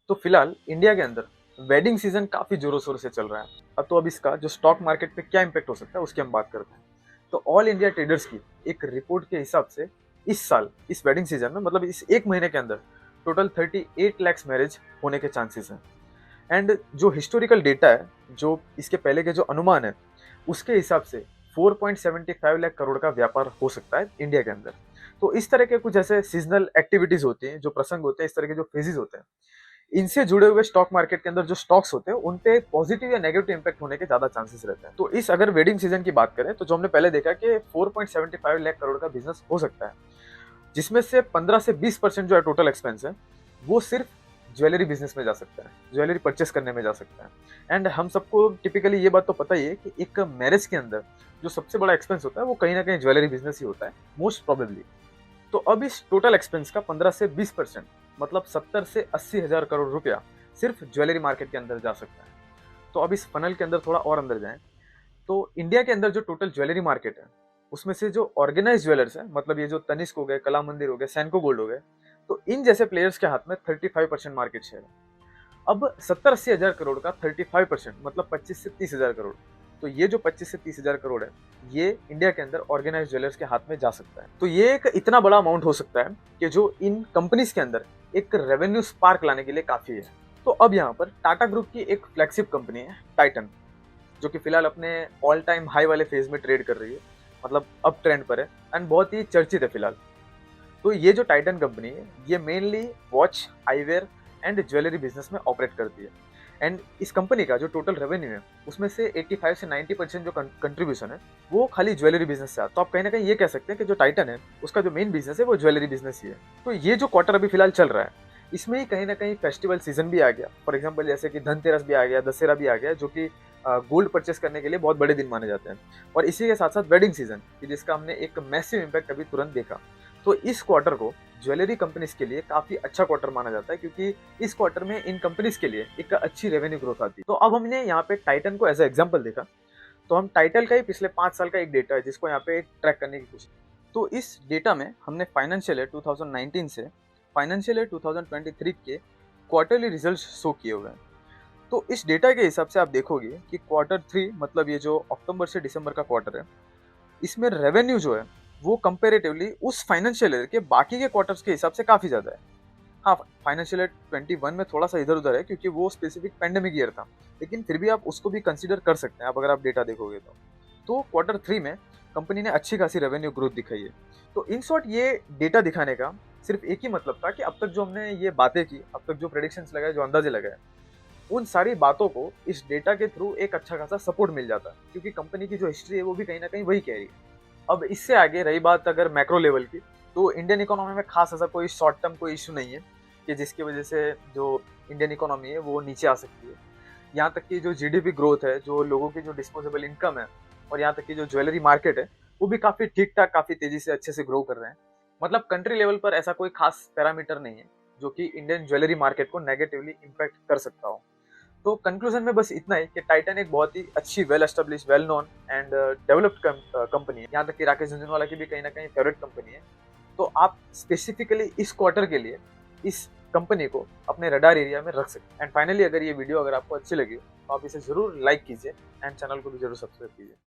तो फिलहाल इंडिया के अंदर वेडिंग सीजन काफी जोरों शोरों से चल रहा है। अब इसका जो स्टॉक मार्केट पे क्या इम्पेक्ट हो सकता है उसकी हम बात करते हैं। तो ऑल इंडिया ट्रेडर्स की एक रिपोर्ट के हिसाब से इस साल इस वेडिंग सीजन में मतलब इस एक महीने के अंदर टोटल 38 लैक्स मैरिज होने के चांसेस हैं। एंड जो हिस्टोरिकल डेटा है, जो इसके पहले के जो अनुमान है, उसके हिसाब से 4.75 लाख करोड़ का व्यापार हो सकता है इंडिया के अंदर। तो इस तरह के कुछ ऐसे सीजनल एक्टिविटीज होती हैं, जो प्रसंग होते हैं, इस तरह के जो फेजेस होते हैं, इनसे जुड़े हुए स्टॉक मार्केट के अंदर जो स्टॉक्स होते हैं उन पे पॉजिटिव या नेगेटिव इंपैक्ट होने के ज्यादा चांसेस रहते हैं। तो इस अगर वेडिंग सीजन की बात करें तो जो हमने पहले देखा कि 4.75 लाख करोड़ का बिजनेस हो सकता है, जिसमें से 15 से 20% जो है टोटल एक्सपेंस है वो सिर्फ ज्वेलरी बिजनेस में जा सकता है, ज्वेलरी परचेस करने में जा सकता है। एंड हम सबको टिपिकली ये बात तो पता ही है कि एक मैरिज के अंदर जो सबसे बड़ा एक्सपेंस होता है वो कहीं ना कहीं ज्वेलरी बिजनेस ही होता है, मोस्ट प्रोबेबली। तो अब इस टोटल एक्सपेंस का 15 से 20% मतलब 70 से 80 हजार करोड़ रुपया सिर्फ ज्वेलरी मार्केट के अंदर जा सकता है। तो अब इस फनल के अंदर थोड़ा और अंदर जाएं तो इंडिया के अंदर जो टोटल ज्वेलरी मार्केट है उसमें से जो ऑर्गेनाइज ज्वेलर्स है, मतलब ये जो तनिष्क हो गए, कला मंदिर हो गए, सैनको गोल्ड हो गए, तो इन जैसे प्लेयर्स के हाथ में 35% मार्केट शेयर है। अब 70-80 हजार करोड़ का 35% मतलब 25 से 30 हजार करोड़। तो ये जो 25 से 30 हजार करोड़ है, ये इंडिया के अंदर ऑर्गेनाइज ज्वेलर्स के हाथ में जा सकता है। तो ये एक इतना बड़ा अमाउंट हो सकता है कि जो इन कंपनीज के अंदर एक रेवेन्यू स्पार्क लाने के लिए काफी है। तो अब यहाँ पर टाटा ग्रुप की एक फ्लैगशिप कंपनी है टाइटन, जो कि फिलहाल अपने ऑल टाइम हाई वाले फेज में ट्रेड कर रही है, मतलब अप ट्रेंड पर है एंड बहुत ही चर्चित है फिलहाल। तो ये जो टाइटन कंपनी है ये mainly watch, eyewear and jewellery business में ऑपरेट करती है। एंड इस कंपनी का जो टोटल रेवेन्यू है उसमें से 85 से 90% जो कंट्रीब्यूशन है वो खाली ज्वेलरी बिजनेस से आता है। तो आप कहीं ना कहीं ये कह सकते हैं कि जो टाइटन है उसका जो मेन बिजनेस है वो ज्वेलरी बिजनेस ही है। तो ये जो क्वार्टर अभी फिलहाल चल रहा है इसमें ही कहीं ना कहीं फेस्टिवल सीजन भी आ गया। फॉर एग्जाम्पल जैसे कि धनतेरस भी आ गया, दशहरा भी आ गया, जो कि गोल्ड परचेस करने के लिए बहुत बड़े दिन माने जाते हैं। और इसी के साथ साथ वेडिंग सीजन, जिसका हमने एक मैसिव इम्पैक्ट अभी तुरंत देखा। तो इस क्वार्टर को ज्वेलरी कंपनीज के लिए काफी अच्छा क्वार्टर माना जाता है, क्योंकि इस क्वार्टर में इन कंपनीज के लिए एक अच्छी रेवेन्यू ग्रोथ आती है। तो अब हमने यहाँ पे टाइटन को एज एग्जाम्पल देखा, तो हम टाइटल का ही पिछले 5 साल का एक डेटा है जिसको यहाँ पे ट्रैक करने की कोशिश। तो इस डेटा में हमने फाइनेंशियल ईयर 2019 से फाइनेंशियल ईयर 2023 के क्वार्टरली रिजल्ट शो किए हुए हैं। तो इस डेटा के हिसाब से आप देखोगे कि Q3 मतलब ये जो अक्टूबर से दिसंबर का क्वार्टर है, इसमें रेवेन्यू जो है वो कंपेरेटिवली उस फाइनेंशियल ईयर के बाकी के क्वार्टर्स के हिसाब से काफी ज्यादा है। हाँ, फाइनेंशियल ईयर 21 में थोड़ा सा इधर उधर है क्योंकि वो स्पेसिफिक पेंडेमिक ईयर था, लेकिन फिर भी आप उसको भी कंसीडर कर सकते हैं आप अगर आप डेटा देखोगे तो Q3 में कंपनी ने अच्छी खासी रेवेन्यू ग्रोथ दिखाई है। तो इन शॉर्ट ये डेटा दिखाने का सिर्फ एक ही मतलब था कि अब तक जो हमने ये बातें की, अब तक जो प्रेडिक्शंस लगाए, जो अंदाजे लगाए, उन सारी बातों को इस डेटा के थ्रू एक अच्छा खासा सपोर्ट मिल जाता है, क्योंकि कंपनी की जो हिस्ट्री है वो भी कहीं ना कहीं वही कह रही है। अब इससे आगे रही बात अगर मैक्रो लेवल की, तो इंडियन इकोनॉमी में खास ऐसा कोई शॉर्ट टर्म कोई इशू नहीं है कि जिसकी वजह से जो इंडियन इकोनॉमी है वो नीचे आ सकती है। यहाँ तक कि जो जीडीपी ग्रोथ है, जो लोगों की जो डिस्पोजेबल इनकम है, और यहाँ तक कि जो ज्वेलरी मार्केट है, वो भी काफी ठीक ठाक, काफी तेजी से अच्छे से ग्रो कर रहे हैं। मतलब कंट्री लेवल पर ऐसा कोई खास पैरामीटर नहीं है जो कि इंडियन ज्वेलरी मार्केट को नेगेटिवली इम्पैक्ट कर सकता हो। तो कंक्लूजन में बस इतना ही कि टाइटन एक बहुत ही अच्छी, well establish, well known and developed company है। यहाँ तक कि राकेश झुनझुनवाला की भी कहीं ना कहीं फेवरेट कंपनी है। तो आप स्पेसिफिकली इस क्वार्टर के लिए इस कंपनी को अपने रडार एरिया में रख सकते हैं। एंड फाइनली अगर ये वीडियो अगर आपको अच्छी लगी तो आप इसे जरूर लाइक कीजिए एंड चैनल को भी जरूर सब्सक्राइब कीजिए।